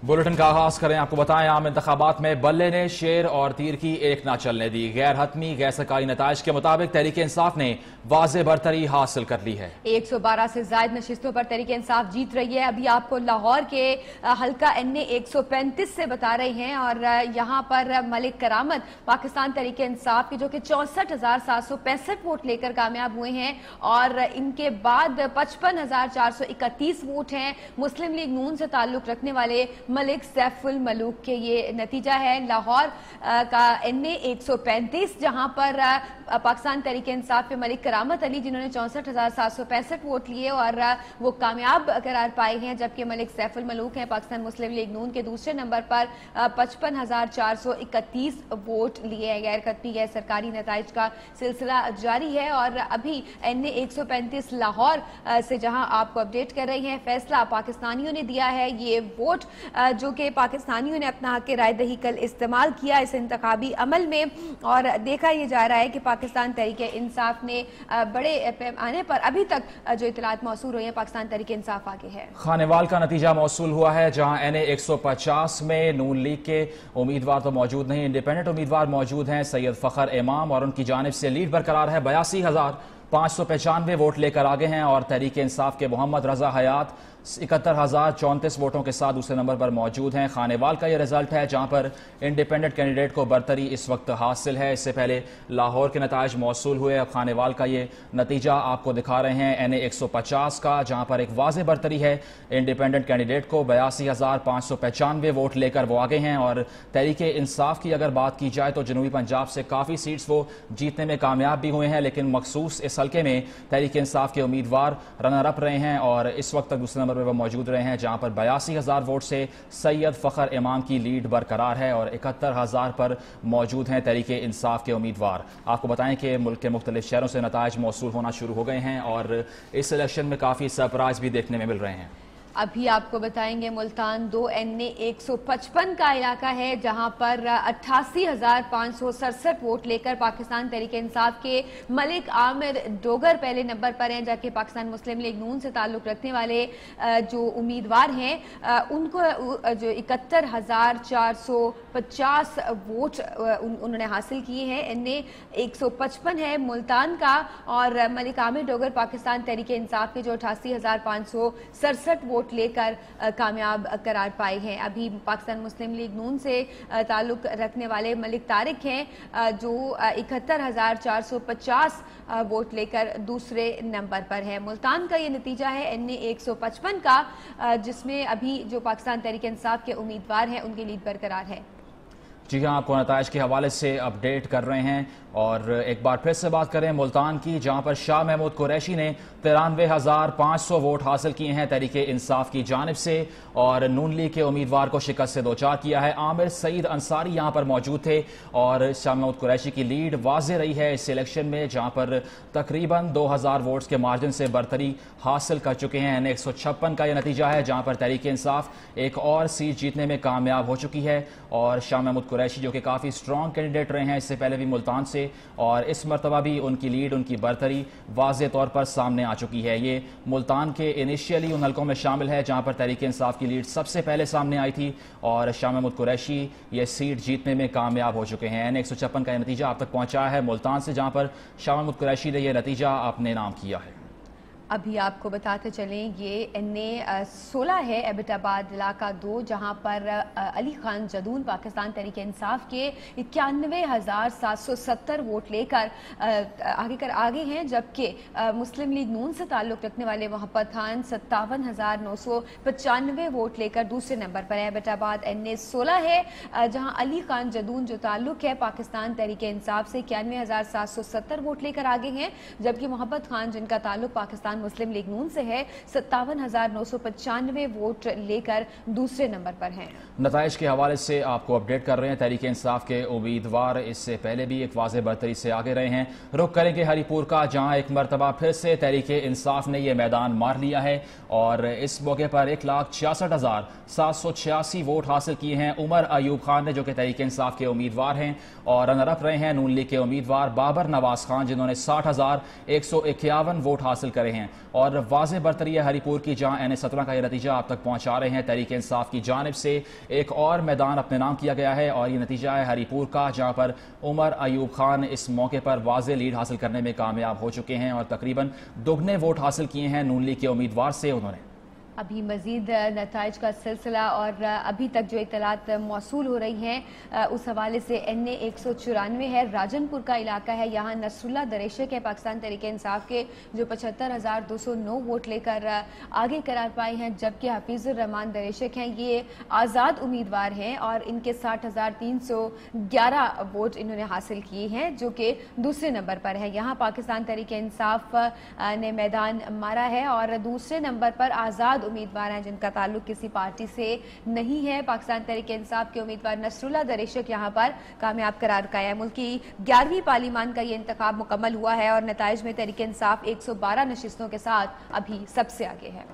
Bulletin का आगाज करें। आपको बताएं, आम इंतखाबात में बल्ले ने शेर और तीर की एक ना चलने दी। गैर हतमी गैर सरकारी नताइज के मुताबिक तहरीक इंसाफ ने वाज़े बरतरी हासिल कर ली है। 112 से ज्यादा नशिस्तों पर तहरीक इंसाफ जीत रही है। अभी आपको लाहौर के हल्का NA 135 से बता रहे हैं और यहाँ पर मलिक करामत पाकिस्तान तहरीक इंसाफ के जो कि 64,765 वोट लेकर कामयाब हुए हैं और इनके बाद 55,431 वोट हैं मुस्लिम लीग नून से ताल्लुक रखने वाले मलिक सैफुल मलूक के। ये नतीजा है लाहौर का NA 135, जहां पर पाकिस्तान तहरीक इंसाफ के मलिक करामत अली जिन्होंने 64,765 वोट लिए और वो कामयाब करार पाए हैं, जबकि मलिक सैफुल मलूक हैं पाकिस्तान मुस्लिम लीग नून के दूसरे नंबर पर 55,431 वोट लिए हैं। गैर कतनी गैर सरकारी नताइज का सिलसिला जारी है और अभी NA 135 लाहौर से जहां आपको अपडेट कर रही हैं, फैसला पाकिस्तानियों ने दिया है। ये वोट जो कि पाकिस्तानियों ने अपना हक राय दही कल इस्तेमाल किया इस इंतखाबी अमल में और देखा यह जा रहा है कि पाकिस्तान तहरीक इंसाफ ने बड़े पैमाने पर अभी तक जो इतलात मौसूल हुई है, पाकिस्तान तहरीक इंसाफ आगे है। खानेवाल का नतीजा मौसूल हुआ है, जहां NA 150 में नून लीग के उम्मीदवार तो मौजूद नहीं, इंडिपेंडेंट उम्मीदवार मौजूद हैं। सैयद फखर इमाम और उनकी जानिब से लीड बरकरार है। 82,595 वोट लेकर आगे हैं और तहरीक इंसाफ के मोहम्मद रजा हयात 71,034 वोटों के साथ दूसरे नंबर पर मौजूद हैं। खानेवाल का यह रिजल्ट है, जहां पर इंडिपेंडेंट कैंडिडेट को बरतरी इस वक्त हासिल है। इससे पहले लाहौर के नताइज मौसूल हुए। अब खानेवाल का ये नतीजा आपको दिखा रहे हैं NA 150 का, जहां पर एक वाज़ेह बरतरी है इंडिपेंडेंट कैंडिडेट को। 82,595 वोट लेकर वो आगे हैं और तहरीक इंसाफ की अगर बात की जाए तो जनूबी पंजाब से काफ़ी सीट्स वो जीतने में कामयाब भी हुए हैं, लेकिन मखसूस इस हल्के में तहरीक इंसाफ के उम्मीदवार रनर अप रहे हैं और इस वक्त तक दूसरे नंबर पर वो मौजूद रहे हैं, जहां पर 82,000 वोट से सैयद फखर इमाम की लीड बरकरार है और 71,000 पर मौजूद हैं तहरीक इंसाफ के उम्मीदवार। आपको बताएं कि मुल्क के मुख्तलिफ शहरों से नताइज मौसूल होना शुरू हो गए हैं और इस इलेक्शन में काफ़ी सरप्राइज भी देखने में मिल रहे हैं। अभी आपको बताएंगे मुल्तान 2 NA 155 का इलाका है, जहां पर 88,567 वोट लेकर पाकिस्तान तहरीक इंसाफ के मलिक आमिर डोगर पहले नंबर पर हैं, जबकि पाकिस्तान मुस्लिम लीग नून से ताल्लुक रखने वाले जो उम्मीदवार हैं उनको जो 71,450 वोट उन्होंने हासिल किए हैं। NA 155 है मुल्तान का और मलिक आमिर डोगर पाकिस्तान तहरीक इंसाफ के जो 88,567 वोट लेकर कामयाब करार पाए हैं। अभी पाकिस्तान मुस्लिम लीग नून से ताल्लुक रखने वाले मलिक तारिक हैं जो 71,450 वोट लेकर दूसरे नंबर पर है। मुल्तान का ये नतीजा है NA 155 का, जिसमें अभी जो पाकिस्तान तहरीक इंसाफ के उम्मीदवार हैं उनकी लीड बरकरार है। जी हाँ, आपको नताइज के हवाले से अपडेट कर रहे हैं और एक बार फिर से बात करें मुल्तान की, जहां पर शाह महमूद कुरैशी ने 93,500 वोट हासिल किए हैं तहरीक इंसाफ की जानिब से और नून लीग के उम्मीदवार को शिकस्त से दोचार किया है। आमिर सईद अंसारी यहां पर मौजूद थे और शाह महमूद कुरैशी की लीड वाज़ेह रही है इस इलेक्शन में, जहां पर तकरीबन 2,000 वोट्स के मार्जिन से बरतरी हासिल कर चुके हैं। NA 156 का यह नतीजा है, जहां पर तहरीक इंसाफ एक और सीट जीतने में कामयाब हो चुकी है और शाह महमूद कुरैशी जो कि काफ़ी स्ट्रॉन्ग कैंडिडेट रहे हैं इससे पहले भी मुल्तान से, और इस मरतबा भी उनकी लीड, उनकी बरतरी वाज़ेह तौर पर सामने आ चुकी है। ये मुल्तान के इनिशियली उन हल्कों में शामिल है जहां पर तहरीक इंसाफ की लीड सबसे पहले सामने आई थी और शाह महमूद कुरैशी ये सीट जीतने में कामयाब हो चुके हैं। NA 156 का यह नतीजा आप तक पहुंचा है मुल्तान से, जहां पर शाह महमूद कुरैशी ने यह नतीजा अपने नाम किया है। अभी आपको बताते चलें ये NA 16 है एबटाबाद इलाका 2, जहां पर अली खान जदून पाकिस्तान तहरीक इंसाफ के 91,770 वोट लेकर आगे हैं, जबकि मुस्लिम लीग नून से ताल्लुक रखने वाले मोहब्बत खान 57,995 वोट लेकर दूसरे नंबर पर है। एबटाबाद NA 16 है, जहां अली खान जदून जो ताल्लुक है पाकिस्तान तहरीक इंसाफ से 91,770 वोट लेकर आगे हैं, जबकि मोहब्बत खान जिनका ताल्लुक पाकिस्तान मुस्लिम लीग नून से है 57,995 वोट लेकर दूसरे नंबर पर हैं। नताइज के हवाले से आपको अपडेट कर रहे हैं। तहरीक इंसाफ के उम्मीदवार इससे पहले भी एक वाज़ेह बरतरी से आगे रहे हैं। रुख करेंगे हरीपुर का, जहां एक मरतबा फिर से तहरीक इंसाफ ने यह मैदान मार लिया है और इस मौके पर 1,66,786 वोट हासिल किए हैं उमर अयूब खान ने, जो कि तहरीक इंसाफ के उम्मीदवार हैं, और रनर अप रहे हैं नून लीग के उम्मीदवार बाबर नवाज खान, जिन्होंने 60,151 वोट हासिल करे हैं। हैं और वाज़ेह बरतरी है हरीपुर की, जहां NA-17 का ये नतीजा आप तक पहुंचा रहे हैं तहरीक इंसाफ की जानिब से। एक और मैदान अपने नाम किया गया है और ये नतीजा है हरीपुर का, जहां पर उमर अयूब खान इस मौके पर वाज़ेह लीड हासिल करने में कामयाब हो चुके हैं और तकरीबन दुगने वोट हासिल किए हैं नून लीग के उम्मीदवार से उन्होंने। अभी मजीद नताइज का सिलसिला और अभी तक जो इतलात मौसूल हो रही हैं उस हवाले से NA 194 है, राजनपुर का इलाका है। यहाँ नसरुल्लाह दरेशक है पाकिस्तान तहरीक इंसाफ के, जो 75,209 वोट लेकर आगे करार पाए हैं, जबकि हफीजुर रहमान दरेशक हैं, ये आज़ाद उम्मीदवार हैं और इनके 60,311 वोट इन्होंने हासिल किए हैं, जो कि दूसरे नंबर पर है। यहाँ पाकिस्तान तहरीक इंसाफ ने मैदान मारा है और दूसरे नंबर पर आज़ाद उम्मीदवार हैं जिनका ताल्लुक किसी पार्टी से नहीं है। पाकिस्तान तहरीक इंसाफ के उम्मीदवार नसरुल्लाह दरेशक यहां पर कामयाब करार पाया है। मुल्क की 11वीं पार्लियामान का ये इंतखाब मुकम्मल हुआ है और नताइज में तहरीक इंसाफ 112 नशिस्तों के साथ अभी सबसे आगे है।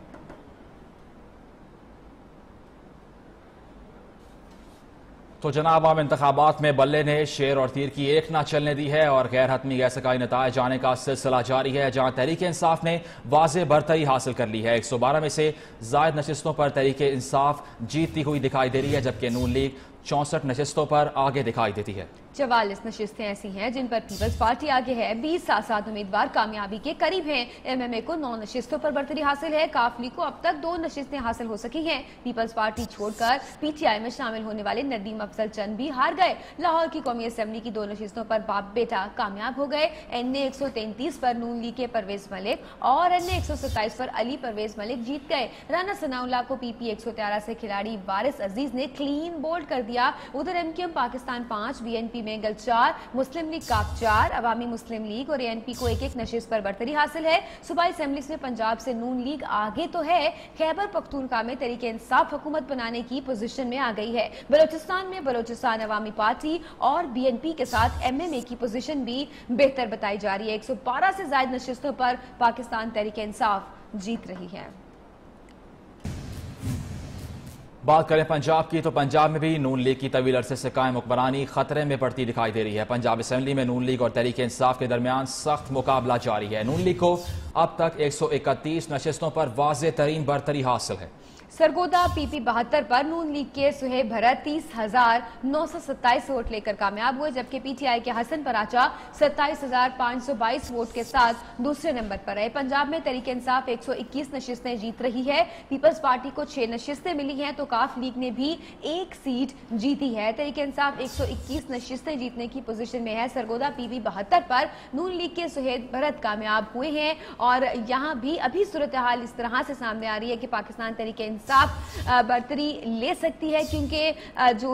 तो जनाब, आम इंतखाबात में बल्ले ने शेर और तीर की एक ना चलने दी है और गैर हतमी गैसकाई नतायज जाने का सिलसिला जारी है, जहां तहरीक इंसाफ ने वाज़ेह बरतरी हासिल कर ली है। 112 में से जायद नशिस्तों पर तहरीक इंसाफ जीतती हुई दिखाई दे रही है, जबकि नून लीग 64 नशिस्तों पर आगे दिखाई देती है। 44 नशिस्तें ऐसी हैं जिन पर पीपल्स पार्टी आगे है। 20 आजाद उम्मीदवार कामयाबी के करीब हैं। MMA को 9 नशिस्तों पर बरतरी हासिल है। काफ लीग को अब तक 2 नशिस्तें हासिल हो सकी हैं। पीपल्स पार्टी छोड़कर PTI में शामिल होने वाले नदीम अफजल चंद भी हार गए। लाहौर की कौमी असम्बली की 2 नशिस्तों पर बाप बेटा कामयाब हो गए। NA 133 पर नून लीग के परवेज मलिक और NA 127 पर अली परवेज मलिक जीत गए। राना सनाउल्लाह को PP 113 से खिलाड़ी वारिस अजीज ने क्लीन बोल्ड कर दिया। उधर MQM पाकिस्तान 5, BNP बेंगल 4, मुस्लिम लीग काफ 4, अवामी मुस्लिम लीग और ANP को एक नशिस्त पर बरतरी हासिल है। सूबाई असेंबलीज में पंजाब से नून लीग आगे तो है, खैबर पख्तूनख्वा में तहरीक इंसाफ हुकूमत बनाने की पोजीशन में आ गई है। बलोचिस्तान में बलोचिस्तान अवामी पार्टी और BNP के साथ MMA की पोजीशन भी बेहतर बताई जा रही है। 112 से ज्यादा नशिस्तों पर पाकिस्तान तहरीक इंसाफ जीत रही है। बात करें पंजाब की, तो पंजाब में भी नून लीग की तवील अरसे से कायम हुक्मरानी खतरे में पड़ती दिखाई दे रही है। पंजाब असेंबली में नून लीग और तहरीक इंसाफ के दरमियान सख्त मुकाबला जारी है। नून लीग को अब तक 131 नशिस्तों पर वाज़ेह तरीन बरतरी हासिल है। सरगोदा PP 72 पर नून लीग के सुहेब भरत 30,927 वोट लेकर कामयाब हुए, जबकि PTI के हसन पराचा 27,522 वोट के साथ दूसरे नंबर पर रहे। पंजाब में तहरीक इंसाफ 121 नशिस्तें जीत रही है। पीपल्स पार्टी को 6 नशिस्तें मिली हैं तो काफ लीग ने भी 1 सीट जीती है। तहरीक इंसाफ 121 नशिस्तें जीतने की पोजीशन में है। सरगोदा PP 72 पर नून लीग के सुहेब भरत कामयाब हुए हैं और यहां भी अभी सूरत हाल इस तरह से सामने आ रही है कि पाकिस्तान तहरीक इंसाफ बरतरी ले सकती है, क्योंकि जो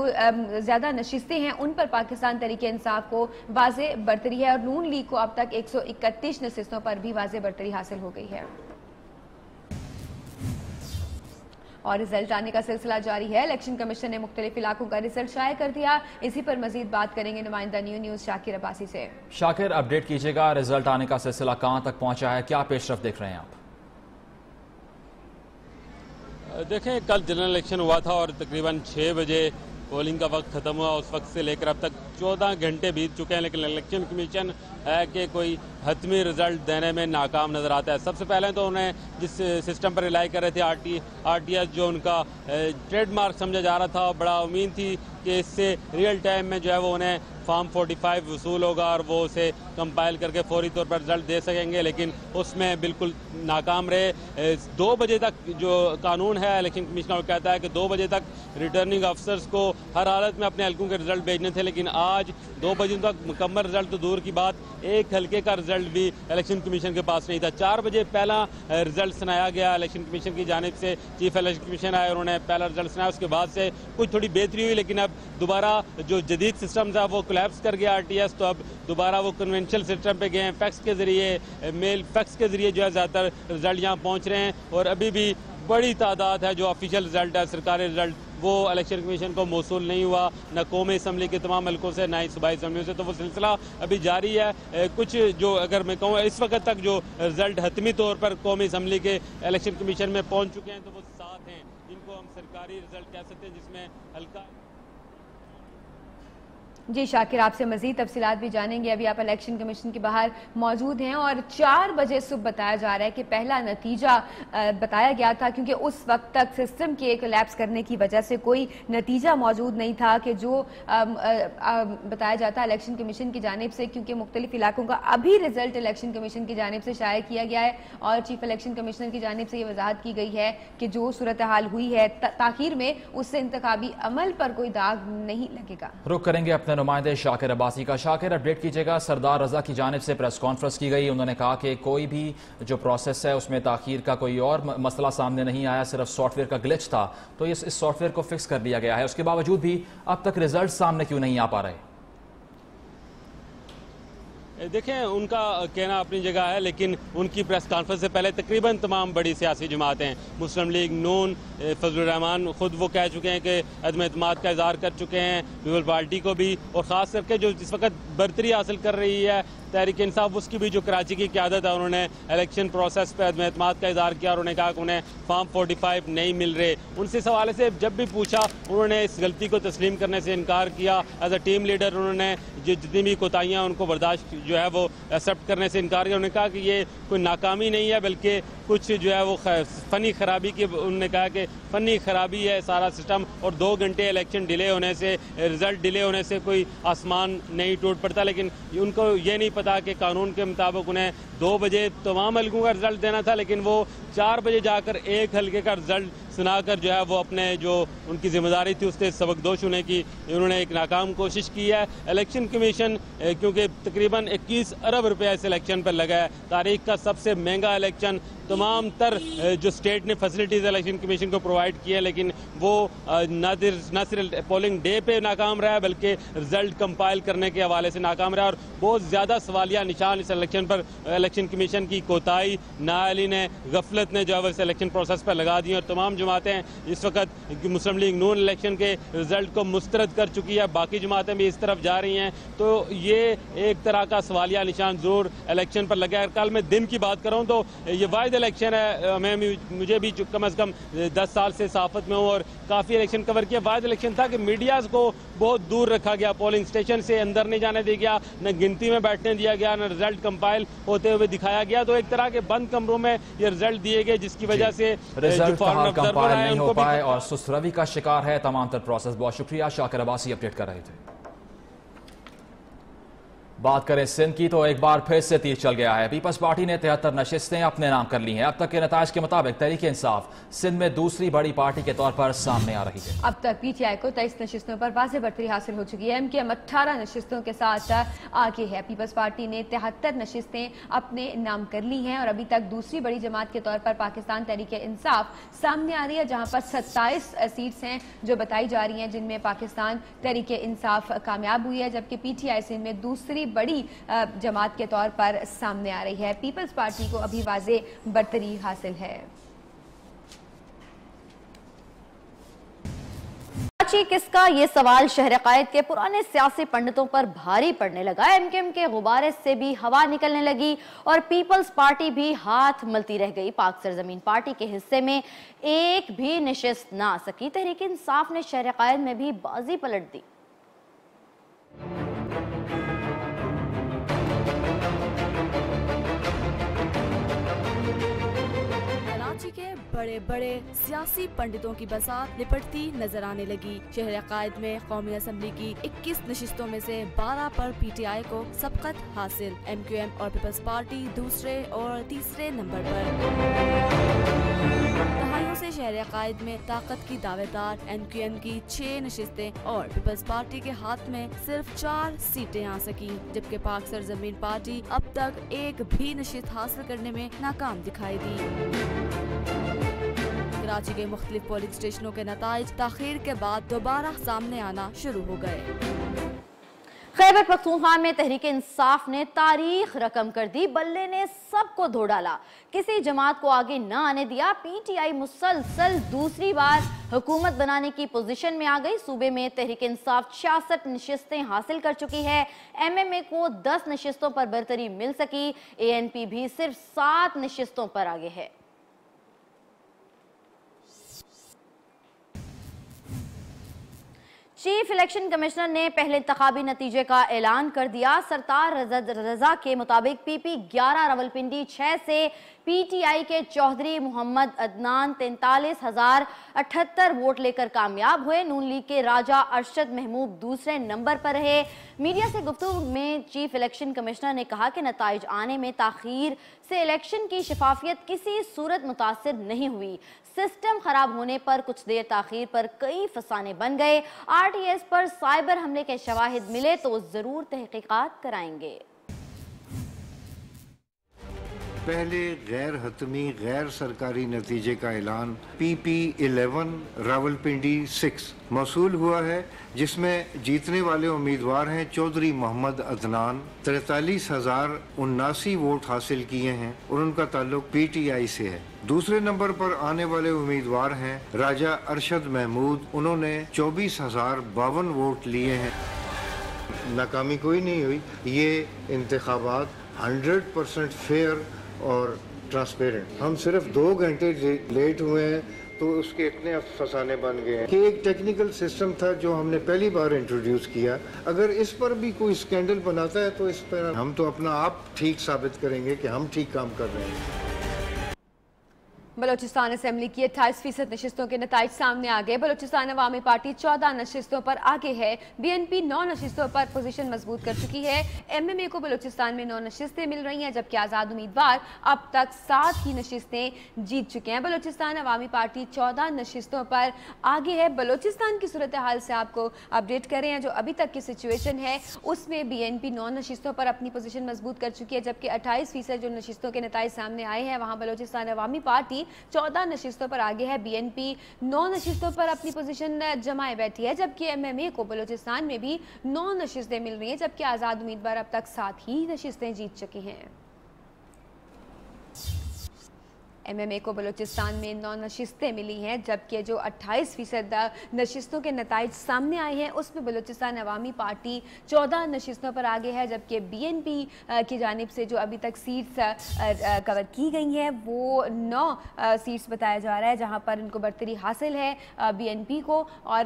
ज्यादा नशिस्तें हैं उन पर पाकिस्तान तहरीक इंसाफ को वाज़ेह बरतरी है और नून लीग को अब तक 131 नशिस्तों पर भी वाज़ेह बरतरी हासिल हो गई है। और रिजल्ट आने का सिलसिला जारी है। इलेक्शन कमीशन ने मुख्तलिफ इलाकों का रिजल्ट शाया कर दिया। इसी पर मजीद बात करेंगे नुमाइंदा न्यूज़ शाकिर अब्बासी से। शाकिर, अपडेट कीजिएगा, रिजल्ट आने का सिलसिला कहां तक पहुंचा है, क्या पेशरफ देख रहे हैं आप? देखें, कल जनरल इलेक्शन हुआ था और तकरीबन 6 बजे पोलिंग का वक्त ख़त्म हुआ। उस वक्त से लेकर अब तक 14 घंटे बीत चुके हैं, लेकिन इलेक्शन कमीशन है कि कोई हतमी रिजल्ट देने में नाकाम नज़र आता है। सबसे पहले तो उन्हें जिस सिस्टम पर रिलाई कर रहे थे RTS, जो उनका ट्रेडमार्क समझा जा रहा था, बड़ा उम्मीद थी कि इससे रियल टाइम में जो है वो उन्हें फॉर्म 45 वसूल होगा और वो उसे कंपाइल करके फौरी तौर पर रिजल्ट दे सकेंगे, लेकिन उसमें बिल्कुल नाकाम रहे। 2 बजे तक जो कानून है इलेक्शन कमीशन कहता है कि 2 बजे तक रिटर्निंग अफसर्स को हर हालत में अपने हल्कों के रिजल्ट भेजने थे, लेकिन आज 2 बजे तक मुकम्मल रिजल्ट तो दूर की बात, एक हल्के का रिजल्ट भी इलेक्शन कमीशन के पास नहीं था। 4 बजे पहला रिजल्ट सुनाया गया इलेक्शन कमीशन की जानिब से, चीफ इलेक्शन कमीशन आए, उन्होंने पहला रिजल्ट सुनाया। उसके बाद से कुछ थोड़ी बेहतरी हुई, लेकिन अब दोबारा जो जदीद सिस्टम था वो कोलैप्स कर गया RTS, तो अब दोबारा वो कन्वेंशनल सिस्टम पे गए हैं। फैक्स के जरिए, मेल फैक्स के जरिए जो है ज़्यादातर रिजल्ट यहाँ पहुँच रहे हैं और अभी भी बड़ी तादाद है जो ऑफिशियल रिजल्ट है, सरकारी रिजल्ट, वो इलेक्शन कमीशन को मौसूल नहीं हुआ, न कौमी असम्बली के तमाम हल्कों से, न ही सूबाई असम्बलियों से। तो वो सिलसिला अभी जारी है। कुछ जो अगर मैं कहूँ इस वक्त तक जो रिजल्ट हतमी तौर पर कौमी असम्बली के इलेक्शन कमीशन में पहुँच चुके हैं, तो वो 7 हैं जिनको हम सरकारी रिजल्ट कह सकते हैं, जिसमें हल्का जी शाकिर, आपसे मजीद तफसीलात भी जानेंगे। अभी आप इलेक्शन कमीशन के बाहर मौजूद हैं और 4 बजे सुबह बताया जा रहा है कि पहला नतीजा बताया गया था, क्योंकि उस वक्त तक सिस्टम के कोलैप्स करने की वजह से कोई नतीजा मौजूद नहीं था कि जो बताया जाता है इलेक्शन कमीशन की जानिब से, क्योंकि मुख्तलिफ इलाकों का अभी रिजल्ट इलेक्शन कमीशन की जानिब से शाया किया गया है और चीफ इलेक्शन कमिश्नर की जानिब से ये वजाहत की गई है कि जो सूरत हाल हुई है ताखीर में, उससे इंतखाबी अमल पर कोई दाग नहीं लगेगा। रुक करेंगे अपने नुमाइंदे शाकिर अब्बासी का। शाकिर, अपडेट कीजिएगा। सरदार रजा की जानिब से प्रेस कॉन्फ्रेंस की गई, उन्होंने कहा कि कोई भी जो प्रोसेस है उसमें ताखीर का कोई और मसला सामने नहीं आया, सिर्फ सॉफ्टवेयर का ग्लिच था, तो इस सॉफ्टवेयर को फिक्स कर लिया गया है। उसके बावजूद भी अब तक रिजल्ट सामने क्यों नहीं आ पा रहे? देखें, उनका कहना अपनी जगह है, लेकिन उनकी प्रेस कॉन्फ्रेंस से पहले तकरीबन तमाम बड़ी सियासी जमातें, मुस्लिम लीग नून, फजलुर रहमान खुद वो कह चुके हैं कि अदम एतमाद का इज़हार कर चुके हैं पीपल पार्टी को भी, और ख़ास करके जो जिस वक्त बरतरी हासिल कर रही है तहरीक इंसाफ, उसकी भी जो कराची की क़यादत है, उन्होंने इलेक्शन प्रोसेस पर अदम एतमाद का इज़हार किया और उन्होंने कहा कि उन्हें फॉर्म 45 नहीं मिल रहे। उनसे इस हवाले से जब भी पूछा, उन्होंने इस गलती को तस्लीम करने से इनकार किया। एज अ टीम लीडर उन्होंने जो जितनी भी कोताहियाँ उनको बर्दाश्त जो है वो एक्सेप्ट करने से इनकार किया। उन्होंने कहा कि ये कोई नाकामी नहीं है, बल्कि कुछ जो है वो फ़नी खराबी की, उन्होंने कहा कि फ़नी खराबी है सारा सिस्टम, और 2 घंटे इलेक्शन डिले होने से, रिजल्ट डिले होने से कोई आसमान नहीं टूट पड़ता। लेकिन उनको ये नहीं पता कि कानून के मुताबिक उन्हें 2 बजे तमाम हल्कों का रिजल्ट देना था, लेकिन वो 4 बजे जाकर एक हल्के का रिजल्ट सुनाकर जो है वो अपने जो उनकी जिम्मेदारी थी उससे सबकदोश होने की उन्होंने एक नाकाम कोशिश की है। इलेक्शन कमीशन क्योंकि तकरीबन 21 अरब रुपया इस इलेक्शन पर लगा है, तारीख का सबसे महंगा इलेक्शन, तमाम तर जो स्टेट ने फैसिलिटीज़ इलेक्शन कमीशन को प्रोवाइड की है, लेकिन वो न सिर्फ पोलिंग डे पे नाकाम रहा है बल्कि रिजल्ट कंपाइल करने के हवाले से नाकाम रहा है। और बहुत ज़्यादा सवालिया निशान इस इलेक्शन पर इलेक्शन कमीशन की कोताही, नाअहली ने, गफलत ने जो है इस इलेक्शन प्रोसेस पर लगा दी, और तमाम जमातें इस वक्त मुस्लिम लीग नून इलेक्शन के रिजल्ट को मुस्तरद कर चुकी है, बाकी जमातें भी इस तरफ जा रही हैं। तो ये एक तरह का सवालिया निशान ज़रूर इलेक्शन पर लगा है। कल मैं दिन की बात करूँ तो ये वाहिद इलेक्शन है, मुझे भी कम अज़ कम 10 साल से सहाफ़त में हूँ और काफ़ी इलेक्शन कवर किया। वाहिद इलेक्शन था कि मीडियाज़ को बहुत दूर रखा गया, पोलिंग स्टेशन से अंदर नहीं जाने दिया गया, न गिनती में बैठने दिया गया, न रिजल्ट कंपाइल होते हुए दिखाया गया। तो एक तरह के बंद कमरों में ये रिजल्ट दिए गए, जिसकी वजह से रिजल्ट कंपाइल नहीं हो पाए और सुस्त रवि का शिकार है तमाम तर प्रोसेस। बहुत शुक्रिया, शाकिर अब्बासी अपडेट कर रहे थे। बात करें सिंध की तो एक बार फिर से तीर चल गया है। पीपल्स पार्टी ने 73 नशिस्तें अपने नाम कर ली हैं। अब तक के नताइज के मुताबिक तहरीक इंसाफ सिंध में दूसरी बड़ी पार्टी के तौर पर सामने आ रही है। अब तक पीटीआई को 23 नशिस्तों पर वाज़ेह बढ़तरी हासिल हो चुकी है। एमकेएम 18 नशिस्तों के साथ आगे है। पीपल्स पार्टी ने 73 नशिस्तें अपने नाम कर ली हैं और अभी तक दूसरी बड़ी जमात के तौर पर पाकिस्तान तहरीक इंसाफ सामने आ रही है, जहां पर 27 सीट्स हैं जो बताई जा रही हैं, जिनमें पाकिस्तान तहरीक इंसाफ कामयाब हुई है, जबकि पीटीआई सिंध में दूसरी बड़ी जमात के तौर पर सामने आ रही है। पीपल्स पार्टी को अभी वाज़ेह बढ़तरी हासिल है। किसका ये सवाल शहर कायद के पुराने सियासी पंडितों पर भारी पड़ने लगा। एमकेएम के गुब्बारे से भी हवा निकलने लगी और पीपल्स पार्टी भी हाथ मलती रह गई। पाक सरजमीन पार्टी के हिस्से में एक भी नशिस्त ना आ सकी। तहरीक इंसाफ ने शहर कायद में भी बाजी पलट दी। के बड़े बड़े सियासी पंडितों की बसात लिपटती नजर आने लगी। शहर कायद में कौमी असम्बली की 21 नशिस्तों में से 12 पर पीटीआई को सबकत हासिल। एमक्यूएम और पीपल्स पार्टी दूसरे और तीसरे नंबर पर। दहाइयों से शहर कायद में ताकत की दावेदार एमक्यूएम की 6 नशिस्तें और पीपल्स पार्टी के हाथ में सिर्फ 4 सीटें आ सकी, जबकि पाक सरजमीन पार्टी अब तक एक भी नशिस्त हासिल करने में नाकाम दिखाई दी। कराची के मुख्तलिफ पोलिंग स्टेशनों के नताइज ताखीर के बाद दोबारा सामने आना शुरू हो गए। खैबर पख्तूनख्वा में तहरीक इंसाफ ने तारीख रकम कर दी। बल्ले ने सबको धो डाला, किसी जमात को आगे न आने दिया। पीटीआई मुसलसल दूसरी बार हुकूमत बनाने की पोजीशन में आ गई। सूबे में तहरीक इंसाफ 66 नशिस्तें हासिल कर चुकी है। एमएमए को 10 नशिस्तों पर बरतरी मिल सकी। एएनपी भी सिर्फ 7 नशिस्तों पर आगे है। चीफ इलेक्शन कमिश्नर ने पहले इंतखाबी नतीजे का ऐलान कर दिया। सरतार रजा के मुताबिक PP 11 रावलपिंडी 6 से PTI के चौधरी मोहम्मद अदनान 43,078 वोट लेकर कामयाब हुए। नून लीग के राजा अरशद महमूद दूसरे नंबर पर रहे। मीडिया से गुफ्तगू में चीफ इलेक्शन कमिश्नर ने कहा कि नताइज आने में ताखीर से इलेक्शन की शफाफियत किसी सूरत मुतासिर नहीं हुई। सिस्टम खराब होने पर कुछ देर ताखीर पर कई फसाने बन गए। RTS पर साइबर हमले के शवाहिद मिले तो जरूर तहकीकात कराएंगे। पहले गैर हतमी गैर सरकारी नतीजे का ऐलान PP 11 रावलपिंडी 6 मौसूल हुआ है, जिसमें जीतने वाले उम्मीदवार हैं चौधरी मोहम्मद अदनान 43,079 वोट हासिल किए हैं और उनका ताल्लुक PTI से है। दूसरे नंबर पर आने वाले उम्मीदवार हैं राजा अरशद महमूद, उन्होंने 24,052 वोट लिए हैं। नाकामी कोई नहीं हुई। ये इंतखाबात 100% फेयर और ट्रांसपेरेंट। हम सिर्फ 2 घंटे लेट हुए हैं तो उसके इतने फसाने बन गए हैं कि एक टेक्निकल सिस्टम था जो हमने पहली बार इंट्रोड्यूस किया। अगर इस पर भी कोई स्कैंडल बनाता है तो इस पर हम तो अपना आप ठीक साबित करेंगे कि हम ठीक काम कर रहे हैं। बलोचिस्तान असेंबली की 28% नशिस्तों के नताइज सामने आ गए। बलोचिस्तान अवामी पार्टी 14 नशिस्तों पर आगे है। BNP 9 नशिस्तों पर पोजीशन मजबूत कर चुकी है। MMA को बलोचिस्तान में 9 नशिस्तें मिल रही हैं, जबकि आज़ाद उम्मीदवार अब तक 7 ही नशिस्तें जीत चुके हैं। बलोचिस्तान अवामी पार्टी 14 नशिस्तों पर आगे है। बलोचिस्तान की सूरत हाल से आपको अपडेट कर रहे हैं। जो अभी तक की सिचुएशन है उसमें BNP 9 नशिस्तों पर अपनी पोजीशन मजबूत कर चुकी है, जबकि 28% जो नशिस्तों के नताइज सामने आए हैं वहाँ बलोचिस्तान अवामी पार्टी 14 नशिस्तों पर आगे है। BNP 9 नशिस्तों पर अपनी पोजीशन जमाए बैठी है, जबकि MMA को बलूचिस्तान में भी 9 नशिस्तें मिल रही हैं, जबकि आज़ाद उम्मीदवार अब तक 7 ही नशिस्तें जीत चुकी हैं। MMA को बलूचिस्तान में 9 नशिस्तें मिली हैं, जबकि जो 28% नशिस्तों के नताइज सामने आए हैं उसमें बलूचिस्तान अवामी पार्टी 14 नशिस्तों पर आगे है, जबकि BNP की जानिब से जो अभी तक सीट्स कवर की गई हैं वो 9 सीट्स बताया जा रहा है, जहां पर इनको बरतरी हासिल है BNP को। और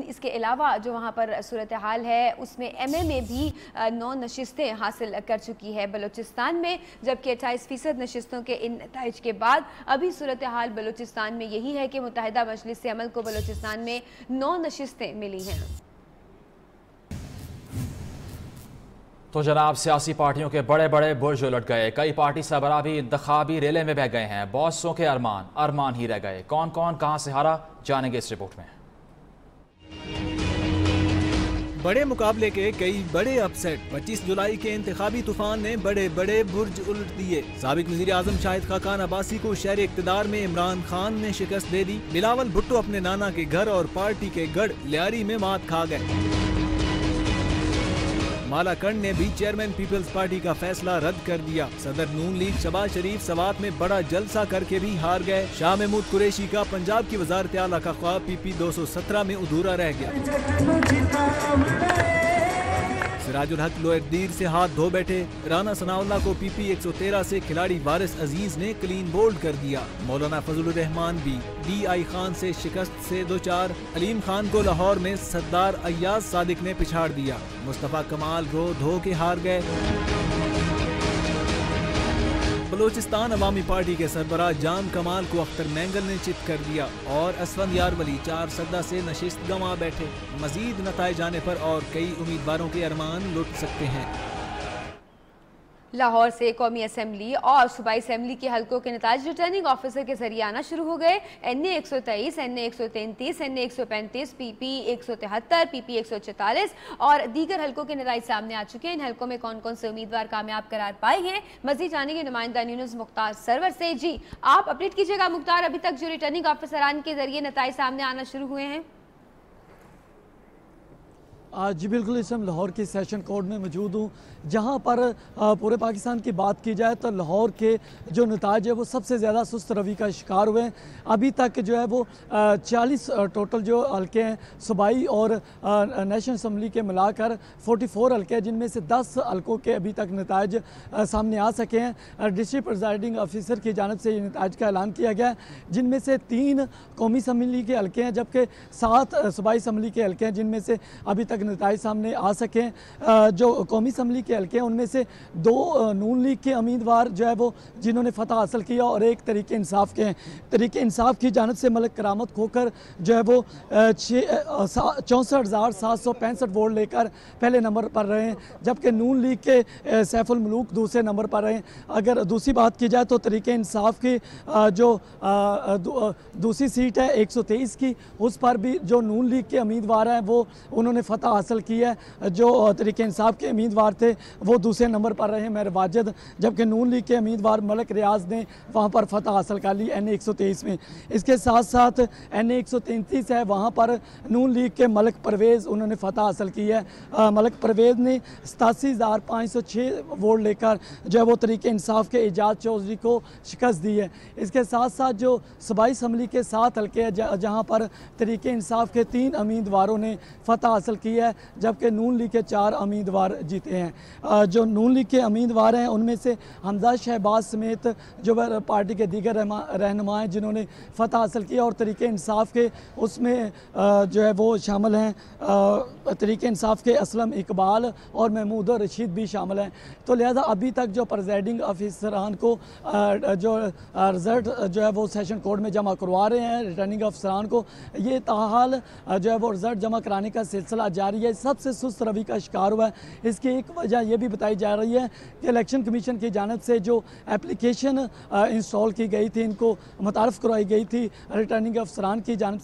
इसके अलावा जो वहां पर सूरत हाल है उसमें MMA भी 9 नशिस्तें हासिल कर चुकी है बलूचिस्तान में, जबकि 28% नशिस्तों के इन नताइज के बाद अभी सूरत हाल बलूचिस्तान में यही है कि मुत्तहिदा मजलिस से अमल को बलूचिस्तान में 9 नशिस्तें मिली हैं। तो जनाब, सियासी पार्टियों के बड़े बड़े बुर्ज उलट गए। कई पार्टी सरबराह भी इंतखाबी रेले में बह गए हैं। बॉसों के अरमान ही रह गए। कौन कौन कहां से हारा, जानेंगे इस रिपोर्ट में। बड़े मुकाबले के कई बड़े अपसेट। 25 जुलाई के इंतखाबी तूफान ने बड़े बड़े बुर्ज उलट दिए। साबिक वज़ीर आज़म शाहिद खाकान अब्बासी को शहर इक़्तिदार में इमरान खान ने शिकस्त दे दी। बिलावल भुट्टो अपने नाना के घर और पार्टी के गढ़ लियारी में मात खा गए। मालाकंड ने भी चेयरमैन पीपल्स पार्टी का फैसला रद्द कर दिया। सदर नून लीग शहबाज शरीफ सवात में बड़ा जलसा करके भी हार गए। शाह महमूद कुरैशी का पंजाब की वज़ारत आला का ख्वाब PP 217 में अधूरा रह गया। सिराजुल हक लोअरदीर से हाथ धो बैठे। राना सनाउल्लाह को PP 113 से खिलाड़ी वारिस अजीज ने क्लीन बोल्ड कर दिया। मौलाना फजलुर रहमान भी DI खान से शिकस्त से 2-4। अलीम खान को लाहौर में सरदार अय्याज सादिक ने पिछाड़ दिया। मुस्तफ़ा कमाल रो धो के हार गए। बलूचिस्तान अवामी पार्टी के सरबराह जान कमाल को अख्तर मैंगल ने चित कर दिया और असफंद यारवली 4 सद्दा से नशिस्त गंवा बैठे। मजीद नताइज आने पर और कई उम्मीदवारों के अरमान लुट सकते हैं। लाहौर से कौमी असम्बली और सूबाई असम्बली के हलकों के नताइज रिटर्निंग ऑफिसर के जरिए आना शुरू हो गए। NA 123, NA 133, NA 135, PP 173, PP 144 और दीगर हलकों के नताइज सामने आ चुके हैं। इन हलकों में कौन कौन से उम्मीदवार कामयाब करार पाए हैं, मजीद जानेंगे नुमाइंदा न्यूज़ मुख्तार सरवर से। जी आप अपडेट कीजिएगा मुख्तार, अभी तक जो रिटर्निंग ऑफिसरान के जरिए नताइज सामने आना शुरू हुए हैं। जी बिल्कुल, इस समय लाहौर के सेशन कोर्ट में मौजूद हूँ, जहाँ पर पूरे पाकिस्तान की बात की जाए तो लाहौर के जो नताज है वो सबसे ज़्यादा सुस्त रवि का शिकार हुए हैं। अभी तक जो है वो 40 टोटल जो हल्के हैं सूबाई और नेशनल असम्बली के मिलाकर 44 हल्के हैं, जिनमें से 10 हल्कों के अभी तक नताज सामने आ सके हैं। डिस्ट्रिक्ट प्रिजाइडिंग ऑफिसर की जानब से ये नताज का ऐलान किया गया है, जिनमें से 3 कौमी असम्बली के हल्के हैं, जबकि 7 सूबाई असम्बली के हल्के हैं, जिनमें से अभी तक नताइज सामने आ सकें। जो कौमी असम्बली के हल्के हैं उनमें से 2 नून लीग के उम्मीदवार जो है वो जिन्होंने फतह हासिल किया और 1 तरीके इंसाफ के हैं। तरीके इंसाफ की जानब से मलिक करामत खोकर जो है वो 64,765 वोट लेकर पहले नंबर पर रहे हैं, जबकि नून लीग के सैफुल मलूक दूसरे नंबर पर रहे हैं। अगर दूसरी बात की जाए तो तरीके इंसाफ की जो दूसरी सीट है 123 की, उस पर भी जो नून लीग के उम्मीदवार हैं वो उन्होंने फतह हासिल की है। जो तरीके इंसाफ के उम्मीदवार थे वो दूसरे नंबर पर रहे मेहर वाजिद, जबकि नून लीग के उम्मीदवार मलिक रियाज ने वहाँ पर फतह हासिल कर ली NA 123 में। इसके साथ साथ NA 133 है, वहाँ पर नून लीग के मलिक परवेज़ उन्होंने फतह हासिल की है। मलिक परवेज़ ने 87,506 वोट लेकर जो है वो तरीके इंसाफ के एजाज चौधरी को शिकस्त दी है। इसके साथ साथ जो सूबाई असम्बली के 7 हल्के हैं जहाँ पर तरीके इंसाफ के 3 उम्मीदवारों ने फतह हासिल की है, जबकि नून लीग के 4 उम्मीदवार जीते हैं। जो नून लीग के उम्मीदवार हैं उनमें से हमजा शहबाज समेत जो पार्टी के दीगर रहनुमा हैं जिन्होंने फतह हासिल किया, और तरीके इंसाफ के उसमें जो है वो शामिल हैं तरीके इंसाफ के असलम इकबाल और महमूद रशीद भी शामिल हैं। तो लिहाजा अभी तक जो प्रेजाइडिंग अफसरान को जो रिजल्ट जो है वो सेशन कोर्ट में जमा करवा रहे हैं रिटर्निंग अफसरान को, ये ताहाल जो है वो रिजल्ट जमा कराने का सिलसिला जारी है। सबसे सुस्त रवि का शिकार हुआ है। इसकी एक वजह यह भी बताई जा रही है कि इलेक्शन कमीशन की जानब से जो एप्लीकेशन इंस्टॉल की गई थी, इनको मुतारफ़ करवाई गई थी रिटर्निंग अफसरान की जानब